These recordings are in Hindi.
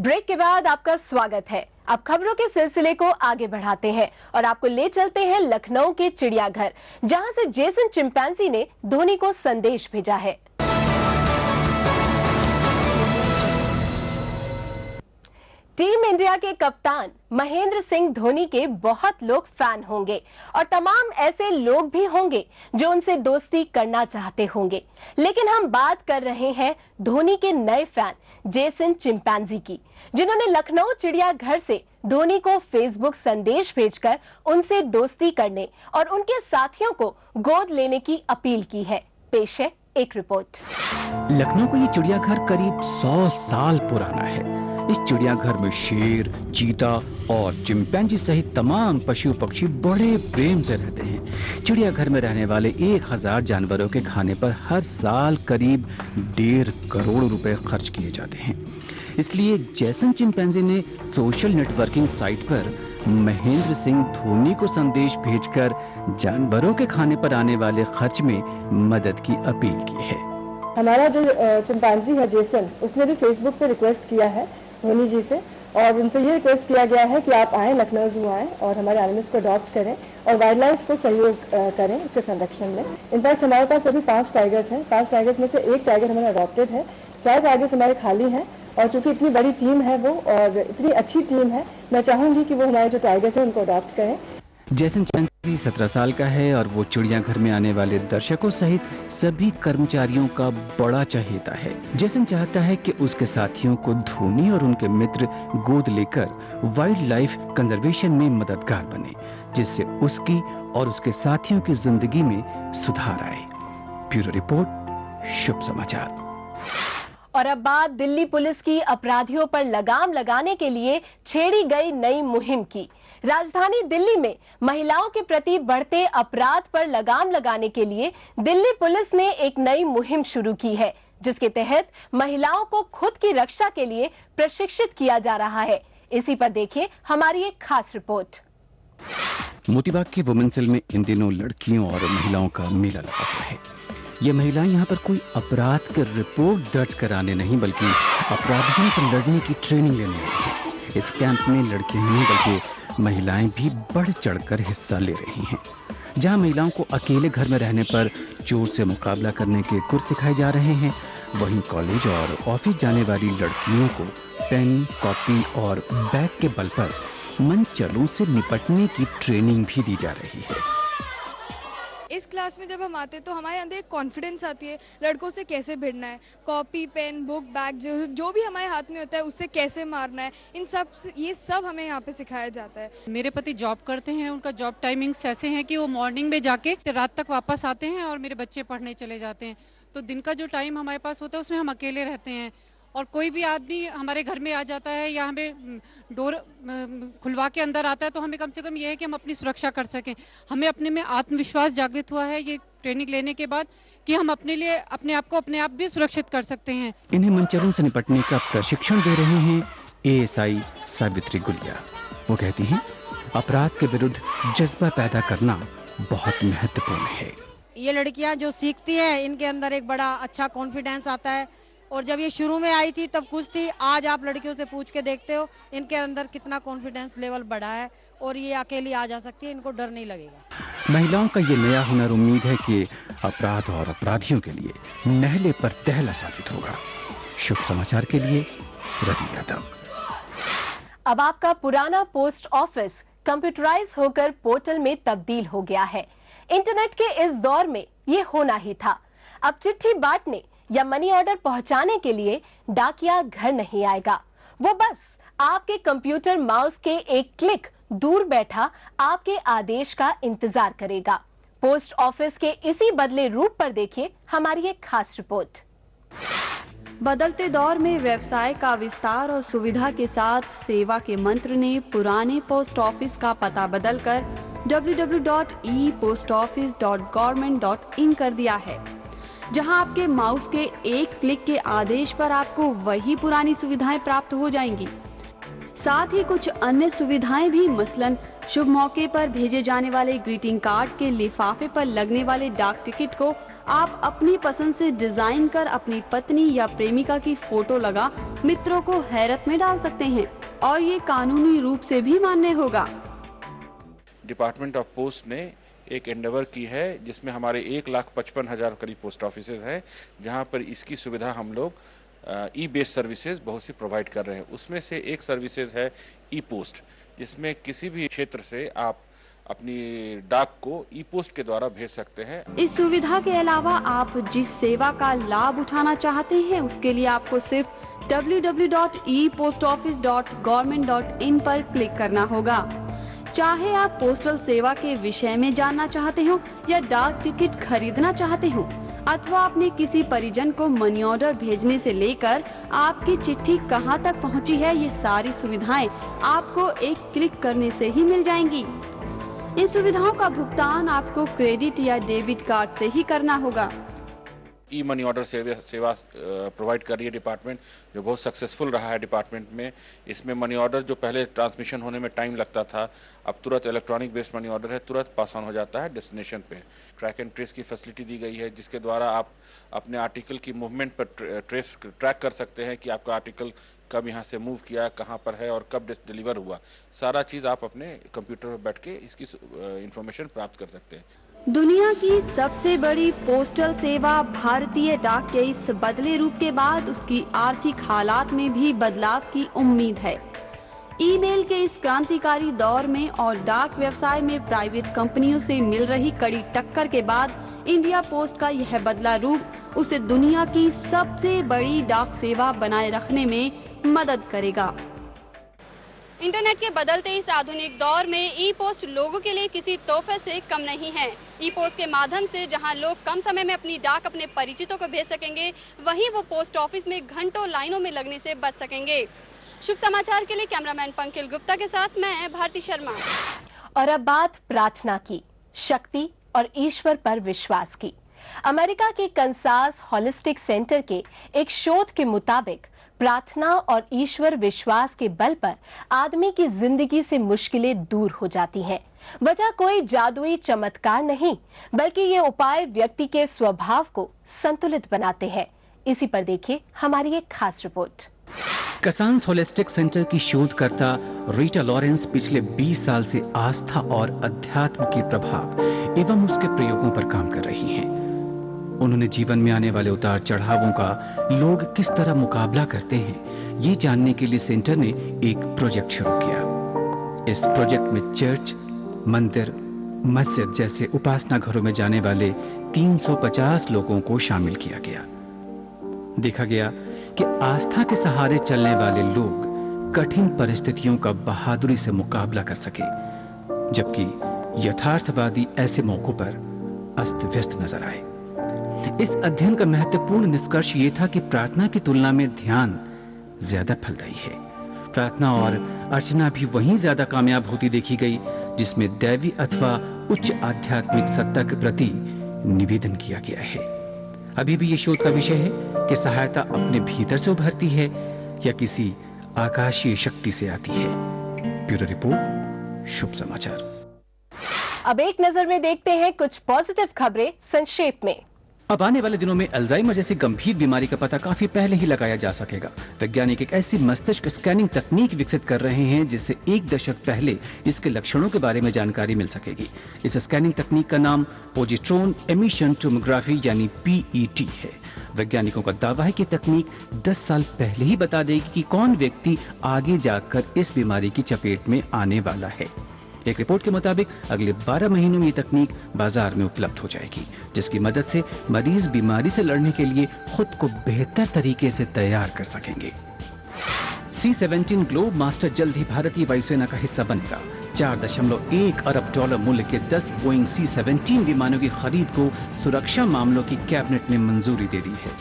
ब्रेक के बाद आपका स्वागत है। अब खबरों के सिलसिले को आगे बढ़ाते हैं और आपको ले चलते हैं लखनऊ के चिड़ियाघर, जहां से जेसन चिंपैंजी ने धोनी को संदेश भेजा है। टीम इंडिया के कप्तान महेंद्र सिंह धोनी के बहुत लोग फैन होंगे और तमाम ऐसे लोग भी होंगे जो उनसे दोस्ती करना चाहते होंगे, लेकिन हम बात कर रहे हैं धोनी के नए फैन जेसन चिंपैंजी की, जिन्होंने लखनऊ चिड़ियाघर से धोनी को फेसबुक संदेश भेजकर उनसे दोस्ती करने और उनके साथियों को गोद लेने की अपील की है। पेश है एक रिपोर्ट। लखनऊ का ये चिड़ियाघर करीब 100 साल पुराना है। इस चिड़ियाघर में शेर, चीता और चिंपैंजी सहित तमाम पशु पक्षी बड़े प्रेम से रहते हैं। चिड़ियाघर में रहने वाले 1000 जानवरों के खाने पर हर साल करीब 1.5 करोड़ रुपए खर्च किए जाते हैं। इसलिए जेसन चिंपैंजी ने सोशल नेटवर्किंग साइट पर महेंद्र सिंह धोनी को संदेश भेजकर जानवरों के खाने पर आने वाले खर्च में मदद की अपील की है। हमारा जो चिंपैंजी है जेसन, उसने भी फेसबुक पे रिक्वेस्ट किया है धोनी जी से, और उनसे ये रिक्वेस्ट किया गया है कि आप आएँ, लखनऊ ज़ू आएँ और हमारे एनिमल्स को अडॉप्ट करें और वाइल्ड लाइफ को सहयोग करें उसके संरक्षण में। इनफैक्ट हमारे पास अभी 5 टाइगर्स हैं। 5 टाइगर्स में से 1 टाइगर हमारा अडॉप्टेड है, 4 टाइगर्स हमारे खाली हैं। और चूंकि इतनी बड़ी टीम है वो और इतनी अच्छी टीम है, मैं चाहूंगी कि वो हमारे जो टाइगर्स हैं उनको अडॉप्ट करें। जेसन चिंपैंजी 17 साल का है और वो चिड़ियाघर में आने वाले दर्शकों सहित सभी कर्मचारियों का बड़ा चहेता है। जेसन चाहता है कि उसके साथियों को धोनी और उनके मित्र गोद लेकर वाइल्ड लाइफ कंजर्वेशन में मददगार बने, जिससे उसकी और उसके साथियों की जिंदगी में सुधार आए। ब्यूरो रिपोर्ट, शुभ समाचार। और अब बात दिल्ली पुलिस की अपराधियों पर लगाम लगाने के लिए छेड़ी गई नई मुहिम की। राजधानी दिल्ली में महिलाओं के प्रति बढ़ते अपराध पर लगाम लगाने के लिए दिल्ली पुलिस ने एक नई मुहिम शुरू की है, जिसके तहत महिलाओं को खुद की रक्षा के लिए प्रशिक्षित किया जा रहा है। इसी पर देखिए हमारी एक खास रिपोर्ट। मोतीबाग के वुमेन सेल में इन दिनों लड़कियों और महिलाओं का मेला लगा हुआ है। ये महिलाएं यहाँ पर कोई अपराध की रिपोर्ट दर्ज कराने नहीं, बल्कि अपराधियों से लड़ने की ट्रेनिंग लेने आई है। इस कैंप में लड़कियां ही नहीं बल्कि महिलाएं भी बढ़ चढ़कर हिस्सा ले रही हैं। जहाँ महिलाओं को अकेले घर में रहने पर चोर से मुकाबला करने के गुर सिखाए जा रहे हैं, वहीं कॉलेज और ऑफिस जाने वाली लड़कियों को पेन, कॉपी और बैग के बल पर मनचलों से निपटने की ट्रेनिंग भी दी जा रही है। इस क्लास में जब हम आते हैं तो हमारे अंदर एक कॉन्फिडेंस आती है, लड़कों से कैसे भिड़ना है, कॉपी, पेन, बुक, बैग जो भी हमारे हाथ में होता है उससे कैसे मारना है, ये सब हमें यहाँ पे सिखाया जाता है। मेरे पति जॉब करते हैं, उनका जॉब टाइमिंग्स ऐसे हैं कि वो मॉर्निंग में जाके रात तक वापस आते हैं और मेरे बच्चे पढ़ने चले जाते हैं। तो दिन का जो टाइम हमारे पास होता है उसमें हम अकेले रहते हैं, और कोई भी आदमी हमारे घर में आ जाता है या हमें डोर खुलवा के अंदर आता है तो हमें कम से कम ये है कि हम अपनी सुरक्षा कर सकें। हमें अपने में आत्मविश्वास जागृत हुआ है ये ट्रेनिंग लेने के बाद कि हम अपने आप को अपने आप भी सुरक्षित कर सकते हैं। इन्हें मनचलों से निपटने का प्रशिक्षण दे रहे हैं ASI सावित्री गुलिया। वो कहती हैं, अपराध के विरुद्ध जज्बा पैदा करना बहुत महत्वपूर्ण है। ये लड़कियां जो सीखती हैं, इनके अंदर एक बड़ा अच्छा कॉन्फिडेंस आता है, और जब ये शुरू में आई थी तब कुछ थी, आज आप लड़कियों से पूछ के देखते हो इनके अंदर कितना कॉन्फिडेंस लेवल बढ़ा है और ये अकेली आ जा सकती है, इनको डर नहीं लगेगा। महिलाओं का ये नया हुनर उम्मीद है कि अपराध और अपराधियों के लिए नहले पर तहला साबित होगा। शुभ समाचार के लिए रवि यादव। अब आपका पुराना पोस्ट ऑफिस कंप्यूटराइज होकर पोर्टल में तब्दील हो गया है। इंटरनेट के इस दौर में ये होना ही था। अब चिट्ठी बांटने या मनी ऑर्डर पहुंचाने के लिए डाकिया घर नहीं आएगा, वो बस आपके कंप्यूटर माउस के एक क्लिक दूर बैठा आपके आदेश का इंतजार करेगा। पोस्ट ऑफिस के इसी बदले रूप पर देखिए हमारी एक खास रिपोर्ट। बदलते दौर में व्यवसाय का विस्तार और सुविधा के साथ सेवा के मंत्र ने पुराने पोस्ट ऑफिस का पता बदलकर www.epostoffice.government.in कर दिया है, जहां आपके माउस के एक क्लिक के आदेश पर आपको वही पुरानी सुविधाएं प्राप्त हो जाएंगी। साथ ही कुछ अन्य सुविधाएं भी, मसलन शुभ मौके पर भेजे जाने वाले ग्रीटिंग कार्ड के लिफाफे पर लगने वाले डाक टिकट को आप अपनी पसंद से डिजाइन कर अपनी पत्नी या प्रेमिका की फोटो लगा मित्रों को हैरत में डाल सकते हैं और ये कानूनी रूप से भी मान्य होगा। डिपार्टमेंट ऑफ पोस्ट ने एक एंडेवर की है जिसमें हमारे 1,55,000 करीब पोस्ट ऑफिसेज हैं, जहां पर इसकी सुविधा हम लोग ई बेस्ड सर्विसेज बहुत सी प्रोवाइड कर रहे हैं। उसमें से एक सर्विसेज है ई पोस्ट, जिसमें किसी भी क्षेत्र से आप अपनी डाक को ई पोस्ट के द्वारा भेज सकते हैं। इस सुविधा के अलावा आप जिस सेवा का लाभ उठाना चाहते हैं उसके लिए आपको सिर्फ www.epostoffice.government.in पर क्लिक करना होगा। चाहे आप पोस्टल सेवा के विषय में जानना चाहते हो या डाक टिकट खरीदना चाहते हो अथवा अपने किसी परिजन को मनी ऑर्डर भेजने से लेकर आपकी चिट्ठी कहां तक पहुंची है, ये सारी सुविधाएं आपको एक क्लिक करने से ही मिल जाएंगी। इन सुविधाओं का भुगतान आपको क्रेडिट या डेबिट कार्ड से ही करना होगा। ई मनी ऑर्डर सेवा प्रोवाइड कर रही है डिपार्टमेंट, जो बहुत सक्सेसफुल रहा है डिपार्टमेंट में। इसमें मनी ऑर्डर जो पहले ट्रांसमिशन होने में टाइम लगता था, अब तुरंत इलेक्ट्रॉनिक बेस्ड मनी ऑर्डर है, तुरंत पास ऑन हो जाता है डेस्टिनेशन पे। ट्रैक एंड ट्रेस की फैसिलिटी दी गई है, जिसके द्वारा आप अपने आर्टिकल की मूवमेंट पर ट्रैक कर सकते हैं कि आपका आर्टिकल कब यहाँ से मूव किया, कहाँ पर है और कब डिलीवर हुआ। सारा चीज़ आप अपने कंप्यूटर पर बैठ के इसकी इंफॉर्मेशन प्राप्त कर सकते हैं। दुनिया की सबसे बड़ी पोस्टल सेवा भारतीय डाक के इस बदले रूप के बाद उसकी आर्थिक हालात में भी बदलाव की उम्मीद है। ईमेल के इस क्रांतिकारी दौर में और डाक व्यवसाय में प्राइवेट कंपनियों से मिल रही कड़ी टक्कर के बाद इंडिया पोस्ट का यह बदला रूप उसे दुनिया की सबसे बड़ी डाक सेवा बनाए रखने में मदद करेगा। इंटरनेट के बदलते इस आधुनिक दौर में ई पोस्ट लोगों के लिए किसी तोहफे से कम नहीं है। ई पोस्ट के माध्यम से जहां लोग कम समय में अपनी डाक अपने परिचितों को भेज सकेंगे, वहीं वो पोस्ट ऑफिस में घंटों लाइनों में लगने से बच सकेंगे। शुभ समाचार के लिए कैमरामैन पंकज गुप्ता के साथ मैं भारती शर्मा। और अब बात प्रार्थना की, शक्ति और ईश्वर पर विश्वास की। अमेरिका के कंसास होलिस्टिक सेंटर के एक शोध के मुताबिक प्रार्थना और ईश्वर विश्वास के बल पर आदमी की जिंदगी से मुश्किलें दूर हो जाती हैं। वजह कोई जादुई चमत्कार नहीं, बल्कि ये उपाय व्यक्ति के स्वभाव को संतुलित बनाते हैं। इसी पर देखिए हमारी एक खास रिपोर्ट। कसांस होलिस्टिक सेंटर की शोधकर्ता रीटा लॉरेंस पिछले 20 साल से आस्था और अध्यात्म के प्रभाव एवं उसके प्रयोगों पर काम कर रही हैं। उन्होंने जीवन में आने वाले उतार चढ़ावों का लोग किस तरह मुकाबला करते हैं, ये जानने के लिए सेंटर ने एक प्रोजेक्ट शुरू किया। इस प्रोजेक्ट में चर्च, मंदिर, मस्जिद जैसे उपासना घरों में जाने वाले 350 लोगों को शामिल किया गया। देखा गया कि आस्था के सहारे चलने वाले लोग कठिन परिस्थितियों का बहादुरी से मुकाबला कर सके, जबकि यथार्थवादी ऐसे मौकों पर अस्त व्यस्त नजर आए। इस अध्ययन का महत्वपूर्ण निष्कर्ष ये था कि प्रार्थना की तुलना में ध्यान ज्यादा फलदायी है। प्रार्थना और अर्चना भी वहीं ज्यादा कामयाब होती देखी गई जिसमें दैवी अथवा उच्च आध्यात्मिक सत्ता के प्रति निवेदन किया गया है। अभी भी ये शोध का विषय है कि सहायता अपने भीतर से उभरती है या किसी आकाशीय शक्ति से आती है। ब्यूरो रिपोर्ट, शुभ समाचार। अब एक नजर में देखते हैं कुछ पॉजिटिव खबरें संक्षेप में। अब आने वाले दिनों में अल्जाइमर जैसी गंभीर बीमारी का पता काफी पहले ही लगाया जा सकेगा। वैज्ञानिक एक ऐसी मस्तिष्क स्कैनिंग तकनीक विकसित कर रहे हैं जिससे 1 दशक पहले इसके लक्षणों के बारे में जानकारी मिल सकेगी। इस स्कैनिंग तकनीक का नाम पोजिट्रॉन एमिशन टोमोग्राफी यानी PET है। वैज्ञानिकों का दावा है कि तकनीक 10 साल पहले ही बता देगी कि कौन व्यक्ति आगे जाकर इस बीमारी की चपेट में आने वाला है। एक रिपोर्ट के मुताबिक अगले 12 महीनों में ये तकनीक बाजार में उपलब्ध हो जाएगी, जिसकी मदद से मरीज बीमारी से लड़ने के लिए खुद को बेहतर तरीके से तैयार कर सकेंगे। C-17 ग्लोब मास्टर जल्द ही भारतीय वायुसेना का हिस्सा बनेगा। $4.1 अरब मूल्य के 10 बोइंग C-17 विमानों की खरीद को सुरक्षा मामलों की कैबिनेट ने मंजूरी दे दी है।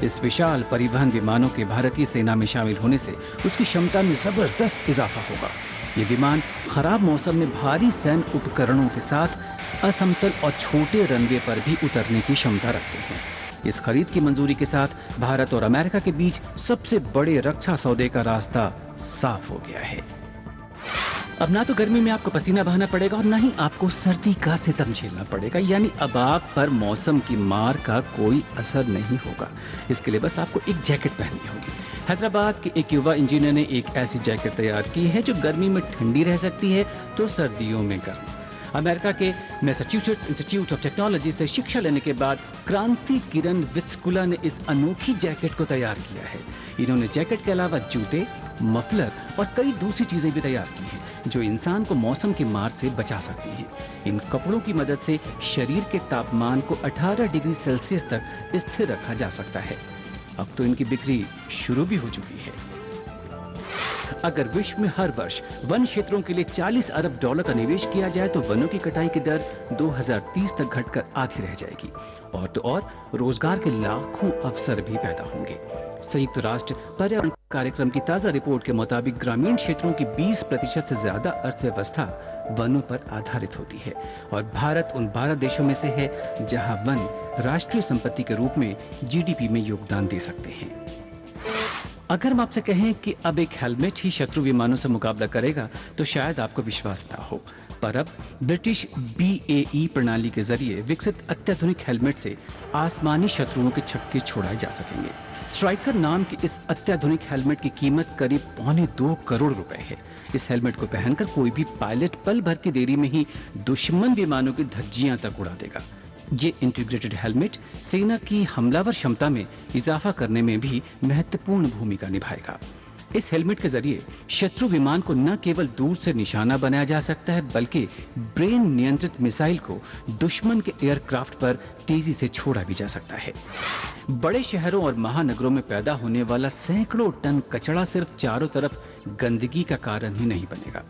इस विशाल परिवहन विमानों के भारतीय सेना में शामिल होने से उसकी क्षमता में जबरदस्त इजाफा होगा। ये विमान खराब मौसम में भारी सैन्य उपकरणों के साथ असमतल और छोटे रनवे पर भी उतरने की क्षमता रखते हैं। इस खरीद की मंजूरी के साथ भारत और अमेरिका के बीच सबसे बड़े रक्षा सौदे का रास्ता साफ हो गया है। अब ना तो गर्मी में आपको पसीना बहाना पड़ेगा और ना ही आपको सर्दी का सितम झेलना पड़ेगा, यानी अब आप पर मौसम की मार का कोई असर नहीं होगा। इसके लिए बस आपको एक जैकेट पहननी होगी। हैदराबाद के एक युवा इंजीनियर ने एक ऐसी जैकेट तैयार की है जो गर्मी में ठंडी रह सकती है तो सर्दियों में गर्म। अमेरिका के मैसाचुसेट्स इंस्टीट्यूट ऑफ टेक्नोलॉजी से शिक्षा लेने के बाद क्रांति किरण वित्सकुला ने इस अनोखी जैकेट को तैयार किया है। इन्होंने जैकेट के अलावा जूते, मफलर और कई दूसरी चीजें भी तैयार की हैं जो इंसान को मौसम की मार से बचा सकती हैं। इन कपड़ों की मदद से शरीर के तापमान को 18 डिग्री सेल्सियस तक स्थिर रखा जा सकता है। अब तो इनकी बिक्री शुरू भी हो चुकी है। अगर विश्व में हर वर्ष वन क्षेत्रों के लिए $40 अरब का निवेश किया जाए तो वनों की कटाई की दर 2030 तक घटकर आधी रह जाएगी। और तो और रोजगार के लाखों अवसर भी पैदा होंगे। संयुक्त राष्ट्र पर्यावरण कार्यक्रम की ताजा रिपोर्ट के मुताबिक ग्रामीण क्षेत्रों की 20% से ज्यादा अर्थव्यवस्था वनों पर आधारित होती है और भारत उन 12 देशों में से है जहां वन राष्ट्रीय संपत्ति के रूप में जीडीपी में योगदान दे सकते हैं। अगर हम आपसे कहें कि अब एक हेलमेट ही शत्रु विमानों से मुकाबला करेगा तो शायद आपको विश्वास ना हो, पर अब ब्रिटिश BAE प्रणाली के जरिए विकसित अत्याधुनिक हेलमेट से आसमानी शत्रुओं के छक्के छोड़ाए जा सकेंगे। स्ट्राइकर नाम के इस अत्याधुनिक हेलमेट की कीमत करीब $2.25 करोड़ है। इस हेलमेट को पहनकर कोई भी पायलट पल भर की देरी में ही दुश्मन विमानों की धज्जियां तक उड़ा देगा। ये इंटीग्रेटेड हेलमेट सेना की हमलावर क्षमता में इजाफा करने में भी महत्वपूर्ण भूमिका निभाएगा। इस हेलमेट के जरिए शत्रु विमान को न केवल दूर से निशाना बनाया जा सकता है बल्कि ब्रेन नियंत्रित मिसाइल को दुश्मन के एयरक्राफ्ट पर तेजी से छोड़ा भी जा सकता है। बड़े शहरों और महानगरों में पैदा होने वाला सैकड़ों टन कचरा सिर्फ चारों तरफ गंदगी का कारण ही नहीं बनेगा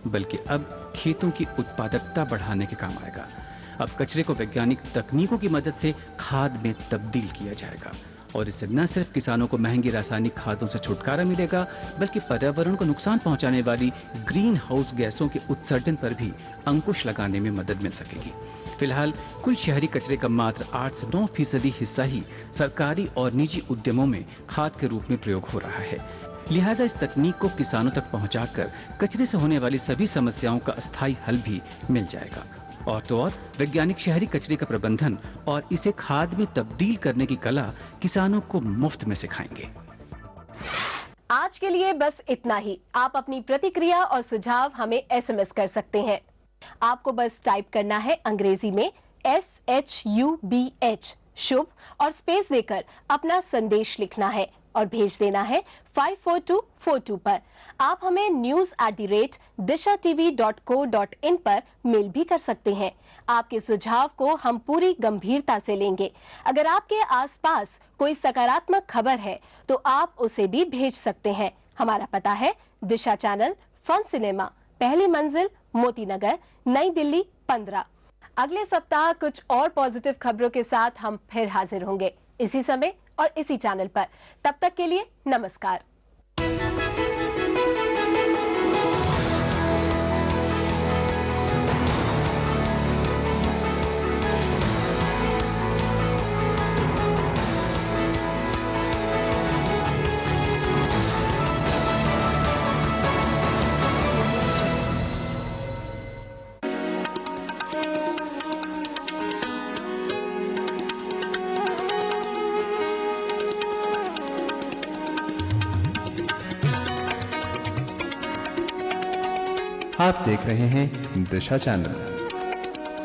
बल्कि अब खेतों की उत्पादकता बढ़ाने के काम आएगा। अब कचरे को वैज्ञानिक तकनीकों की मदद से खाद में तब्दील किया जाएगा और इससे न सिर्फ किसानों को महंगी रासायनिक खादों से छुटकारा मिलेगा बल्कि पर्यावरण को नुकसान पहुंचाने वाली ग्रीन हाउस गैसों के उत्सर्जन पर भी अंकुश लगाने में मदद मिल सकेगी। फिलहाल कुल शहरी कचरे का मात्र 8 से 9% हिस्सा ही सरकारी और निजी उद्यमों में खाद के रूप में प्रयोग हो रहा है। लिहाजा इस तकनीक को किसानों तक पहुंचाकर कचरे से होने वाली सभी समस्याओं का अस्थायी हल भी मिल जाएगा। और तो और वैज्ञानिक शहरी कचरे का प्रबंधन और इसे खाद में तब्दील करने की कला किसानों को मुफ्त में सिखाएंगे। आज के लिए बस इतना ही। आप अपनी प्रतिक्रिया और सुझाव हमें SMS कर सकते हैं। आपको बस टाइप करना है अंग्रेजी में SHUBH शुभ और स्पेस देकर अपना संदेश लिखना है और भेज देना है 54242 पर। आप हमें news@dishatv.co.in पर मेल भी कर सकते हैं। आपके सुझाव को हम पूरी गंभीरता से लेंगे। अगर आपके आसपास कोई सकारात्मक खबर है तो आप उसे भी भेज सकते हैं। हमारा पता है दिशा चैनल, फन सिनेमा, पहली मंजिल, मोती नगर, नई दिल्ली 15। अगले सप्ताह कुछ और पॉजिटिव खबरों के साथ हम फिर हाजिर होंगे इसी समय और इसी चैनल पर। तब तक के लिए नमस्कार। आप देख रहे हैं दिशा चैनल।